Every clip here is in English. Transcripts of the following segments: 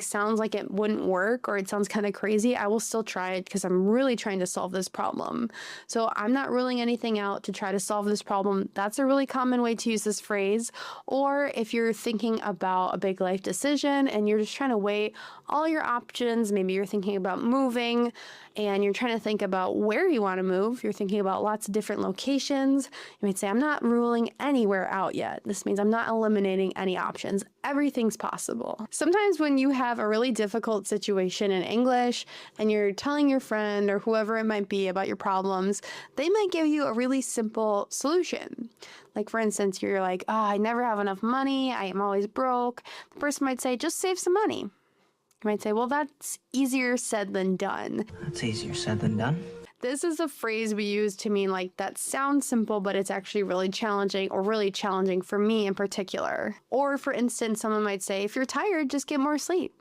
sounds like it wouldn't work or it sounds kind of crazy, I will still try it because I'm really trying to solve this problem. So I'm not ruling anything out to try to solve this problem. That's a really common way to use this phrase. Or if you're thinking about a big life decision and you're just trying to weigh all your options, maybe you're thinking about moving and you're trying to think about where you want to move. You're thinking about lots of different locations. You might say, I'm not ruling anywhere out yet. This means I'm not eliminating any options. Everything's possible. Sometimes when you have a really difficult situation in English and you're telling your friend or whoever it might be about your problems, they might give you a really simple solution. Like, for instance, you're like, I never have enough money. I am always broke. The person might say, just save some money. You might say, well, that's easier said than done. That's easier said than done. This is a phrase we use to mean like that sounds simple, but it's actually really challenging or really challenging for me in particular. Or for instance, someone might say, if you're tired, just get more sleep.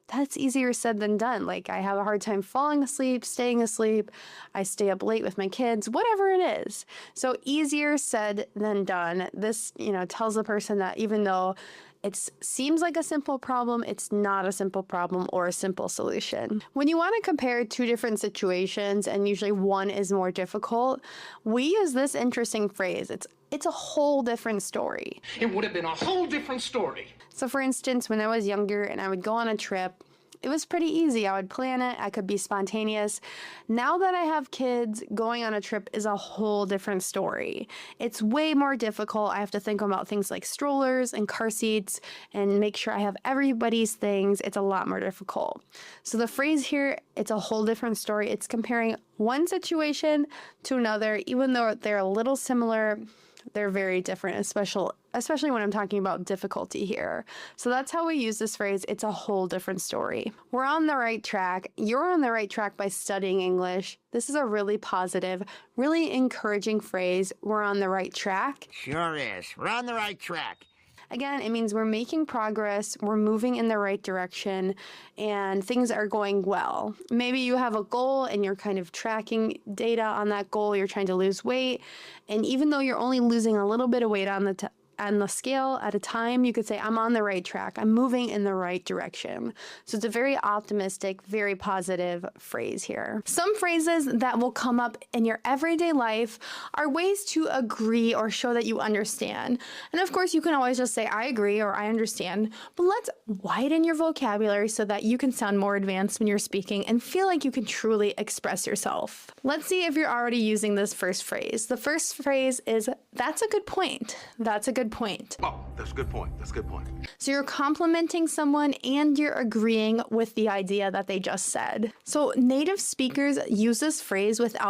That's easier said than done. Like, I have a hard time falling asleep, staying asleep. I stay up late with my kids, whatever it is. So easier said than done. This, tells the person that even though it seems like a simple problem, it's not a simple problem or a simple solution. When you want to compare two different situations, and usually one is more difficult, we use this interesting phrase. It's a whole different story. It would have been a whole different story. So for instance, when I was younger and I would go on a trip, it was pretty easy. I would plan it. I could be spontaneous. Now that I have kids, going on a trip is a whole different story. It's way more difficult. I have to think about things like strollers and car seats and make sure I have everybody's things. It's a lot more difficult. So the phrase here, it's a whole different story. It's comparing one situation to another. Even though they're a little similar, they're very different, especially when I'm talking about difficulty here. So that's how we use this phrase. It's a whole different story. We're on the right track. You're on the right track by studying English. This is a really positive, really encouraging phrase. We're on the right track. Sure is. We're on the right track. Again, it means we're making progress, we're moving in the right direction, and things are going well. Maybe you have a goal and you're kind of tracking data on that goal. You're trying to lose weight, and even though you're only losing a little bit of weight on the scale at a time, you could say, I'm on the right track. I'm moving in the right direction. So it's a very optimistic, very positive phrase here. Some phrases that will come up in your everyday life are ways to agree or show that you understand. And of course, you can always just say, I agree or I understand, but let's widen your vocabulary so that you can sound more advanced when you're speaking and feel like you can truly express yourself. Let's see if you're already using this first phrase. The first phrase is, that's a good point. That's a good point. Oh, that's a good point. That's a good point. So you're complimenting someone and you're agreeing with the idea that they just said. So native speakers use this phrase without